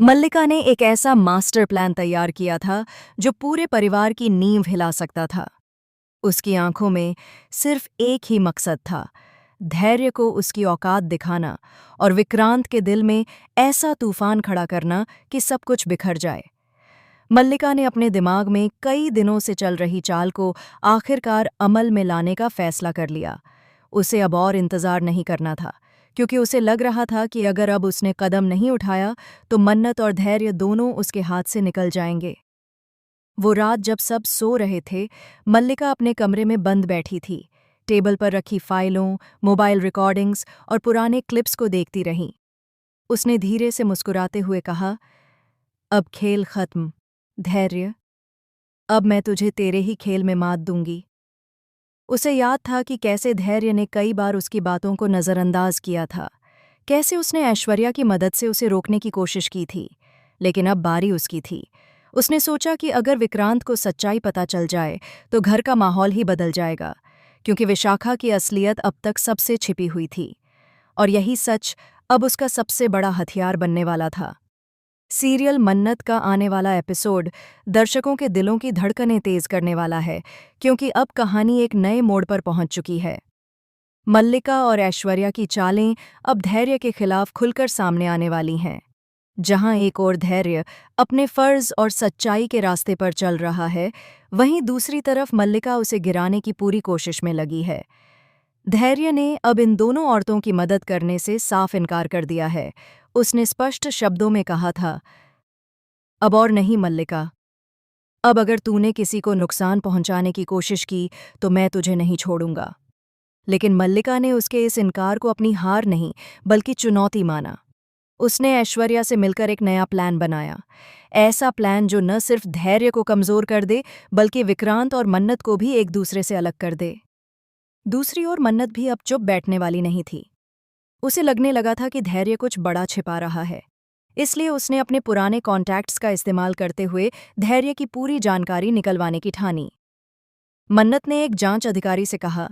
मल्लिका ने एक ऐसा मास्टर प्लान तैयार किया था जो पूरे परिवार की नींव हिला सकता था। उसकी आंखों में सिर्फ एक ही मकसद था, धैर्य को उसकी औकात दिखाना और विक्रांत के दिल में ऐसा तूफान खड़ा करना कि सब कुछ बिखर जाए। मल्लिका ने अपने दिमाग में कई दिनों से चल रही चाल को आखिरकार अमल में लाने का फैसला कर लिया। उसे अब और इंतजार नहीं करना था, क्योंकि उसे लग रहा था कि अगर अब उसने कदम नहीं उठाया तो मन्नत और धैर्य दोनों उसके हाथ से निकल जाएंगे। वो रात जब सब सो रहे थे, मल्लिका अपने कमरे में बंद बैठी थी। टेबल पर रखी फाइलों, मोबाइल रिकॉर्डिंग्स और पुराने क्लिप्स को देखती रही। उसने धीरे से मुस्कुराते हुए कहा, अब खेल खत्म, धैर्य। अब मैं तुझे तेरे ही खेल में मात दूंगी। उसे याद था कि कैसे धैर्य ने कई बार उसकी बातों को नज़रअंदाज किया था, कैसे उसने ऐश्वर्या की मदद से उसे रोकने की कोशिश की थी। लेकिन अब बारी उसकी थी। उसने सोचा कि अगर विक्रांत को सच्चाई पता चल जाए तो घर का माहौल ही बदल जाएगा, क्योंकि विशाखा की असलियत अब तक सबसे छिपी हुई थी और यही सच अब उसका सबसे बड़ा हथियार बनने वाला था। सीरियल मन्नत का आने वाला एपिसोड दर्शकों के दिलों की धड़कनें तेज करने वाला है, क्योंकि अब कहानी एक नए मोड़ पर पहुंच चुकी है। मल्लिका और ऐश्वर्या की चालें अब धैर्य के खिलाफ खुलकर सामने आने वाली हैं। जहां एक ओर धैर्य अपने फर्ज और सच्चाई के रास्ते पर चल रहा है, वहीं दूसरी तरफ मल्लिका उसे गिराने की पूरी कोशिश में लगी है। धैर्य ने अब इन दोनों औरतों की मदद करने से साफ इनकार कर दिया है। उसने स्पष्ट शब्दों में कहा था, अब और नहीं मल्लिका, अब अगर तूने किसी को नुकसान पहुंचाने की कोशिश की तो मैं तुझे नहीं छोड़ूंगा। लेकिन मल्लिका ने उसके इस इनकार को अपनी हार नहीं बल्कि चुनौती माना। उसने ऐश्वर्या से मिलकर एक नया प्लान बनाया, ऐसा प्लान जो न सिर्फ धैर्य को कमजोर कर दे बल्कि विक्रांत और मन्नत को भी एक दूसरे से अलग कर दे। दूसरी ओर मन्नत भी अब चुप बैठने वाली नहीं थी। उसे लगने लगा था कि धैर्य कुछ बड़ा छिपा रहा है। इसलिए उसने अपने पुराने कॉन्टैक्ट्स का इस्तेमाल करते हुए धैर्य की पूरी जानकारी निकलवाने की ठानी। मन्नत ने एक जांच अधिकारी से कहा,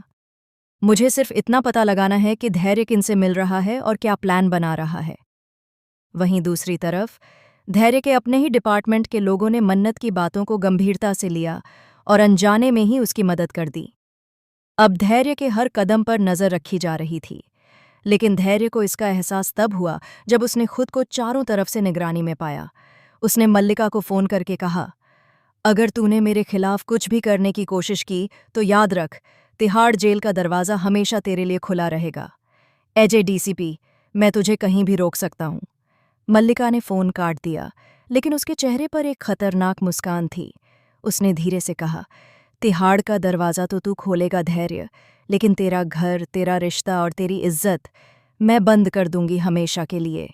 मुझे सिर्फ इतना पता लगाना है कि धैर्य किनसे मिल रहा है और क्या प्लान बना रहा है। वहीं दूसरी तरफ धैर्य के अपने ही डिपार्टमेंट के लोगों ने मन्नत की बातों को गंभीरता से लिया और अनजाने में ही उसकी मदद कर दी। अब धैर्य के हर कदम पर नजर रखी जा रही थी, लेकिन धैर्य को इसका एहसास तब हुआ जब उसने खुद को चारों तरफ से निगरानी में पाया। उसने मल्लिका को फोन करके कहा, अगर तूने मेरे खिलाफ कुछ भी करने की कोशिश की तो याद रख, तिहाड़ जेल का दरवाज़ा हमेशा तेरे लिए खुला रहेगा। एजे डीसीपी, मैं तुझे कहीं भी रोक सकता हूँ। मल्लिका ने फ़ोन काट दिया, लेकिन उसके चेहरे पर एक खतरनाक मुस्कान थी। उसने धीरे से कहा, तिहाड़ का दरवाज़ा तो तू खोलेगा धैर्य, लेकिन तेरा घर, तेरा रिश्ता और तेरी इज्जत मैं बंद कर दूंगी हमेशा के लिए।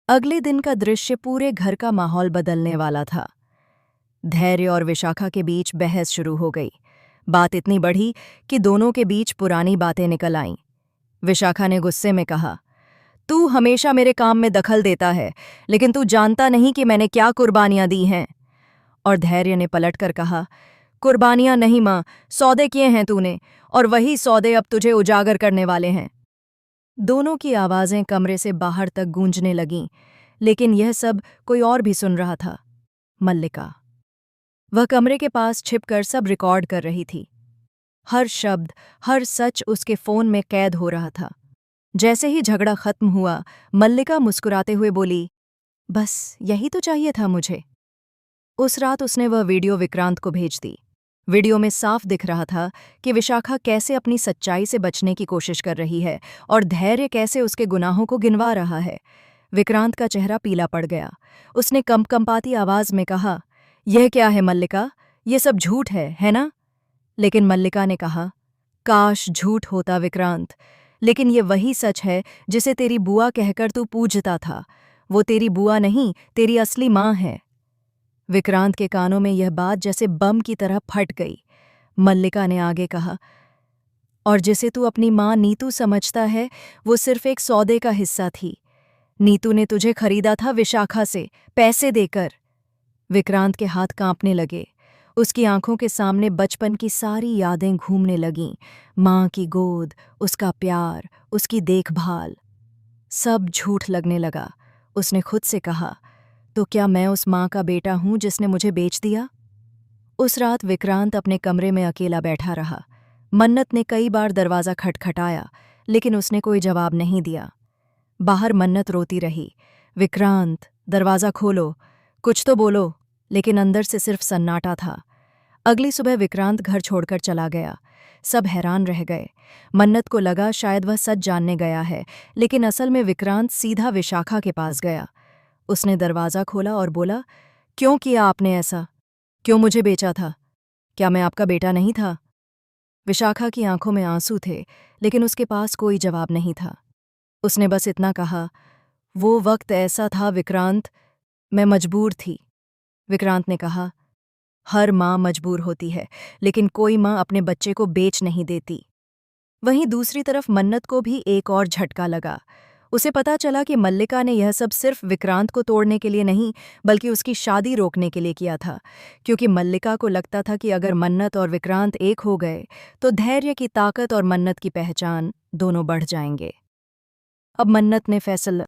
अगले दिन का दृश्य पूरे घर का माहौल बदलने वाला था। धैर्य और विशाखा के बीच बहस शुरू हो गई। बात इतनी बढ़ी कि दोनों के बीच पुरानी बातें निकल आईं। विशाखा ने गुस्से में कहा, तू हमेशा मेरे काम में दखल देता है, लेकिन तू जानता नहीं कि मैंने क्या कुर्बानियां दी हैं। और धैर्य ने पलटकर कहा, कुर्बानियां नहीं मां, सौदे किए हैं तूने, और वही सौदे अब तुझे उजागर करने वाले हैं। दोनों की आवाजें कमरे से बाहर तक गूंजने लगीं, लेकिन यह सब कोई और भी सुन रहा था, मल्लिका। वह कमरे के पास छिपकर सब रिकॉर्ड कर रही थी। हर शब्द, हर सच उसके फोन में कैद हो रहा था। जैसे ही झगड़ा खत्म हुआ, मल्लिका मुस्कुराते हुए बोली, बस यही तो चाहिए था मुझे। उस रात उसने वह वीडियो विक्रांत को भेज दी। वीडियो में साफ दिख रहा था कि विशाखा कैसे अपनी सच्चाई से बचने की कोशिश कर रही है और धैर्य कैसे उसके गुनाहों को गिनवा रहा है। विक्रांत का चेहरा पीला पड़ गया। उसने कंपकंपाती आवाज में कहा, यह क्या है मल्लिका, ये सब झूठ है ना? लेकिन मल्लिका ने कहा, काश झूठ होता विक्रांत, लेकिन ये वही सच है जिसे तेरी बुआ कहकर तू पूजता था। वो तेरी बुआ नहीं, तेरी असली माँ है। विक्रांत के कानों में यह बात जैसे बम की तरह फट गई। मल्लिका ने आगे कहा, और जिसे तू अपनी माँ नीतू समझता है, वो सिर्फ एक सौदे का हिस्सा थी। नीतू ने तुझे खरीदा था विशाखा से, पैसे देकर। विक्रांत के हाथ कांपने लगे। उसकी आंखों के सामने बचपन की सारी यादें घूमने लगीं। माँ की गोद, उसका प्यार, उसकी देखभाल, सब झूठ लगने लगा। उसने खुद से कहा, तो क्या मैं उस माँ का बेटा हूं जिसने मुझे बेच दिया? उस रात विक्रांत अपने कमरे में अकेला बैठा रहा। मन्नत ने कई बार दरवाज़ा खटखटाया, लेकिन उसने कोई जवाब नहीं दिया। बाहर मन्नत रोती रही, विक्रांत, दरवाज़ा खोलो, कुछ तो बोलो, लेकिन अंदर से सिर्फ सन्नाटा था। अगली सुबह विक्रांत घर छोड़कर चला गया। सब हैरान रह गए। मन्नत को लगा शायद वह सच जानने गया है, लेकिन असल में विक्रांत सीधा विशाखा के पास गया। उसने दरवाज़ा खोला और बोला, क्यों किया आपने ऐसा? क्यों मुझे बेचा था? क्या मैं आपका बेटा नहीं था? विशाखा की आंखों में आंसू थे, लेकिन उसके पास कोई जवाब नहीं था। उसने बस इतना कहा, वो वक्त ऐसा था विक्रांत, मैं मजबूर थी। विक्रांत ने कहा, हर माँ मजबूर होती है, लेकिन कोई माँ अपने बच्चे को बेच नहीं देती। वहीं दूसरी तरफ मन्नत को भी एक और झटका लगा। उसे पता चला कि मल्लिका ने यह सब सिर्फ विक्रांत को तोड़ने के लिए नहीं, बल्कि उसकी शादी रोकने के लिए किया था, क्योंकि मल्लिका को लगता था कि अगर मन्नत और विक्रांत एक हो गए तो धैर्य की ताकत और मन्नत की पहचान दोनों बढ़ जाएंगे। अब मन्नत ने फैसला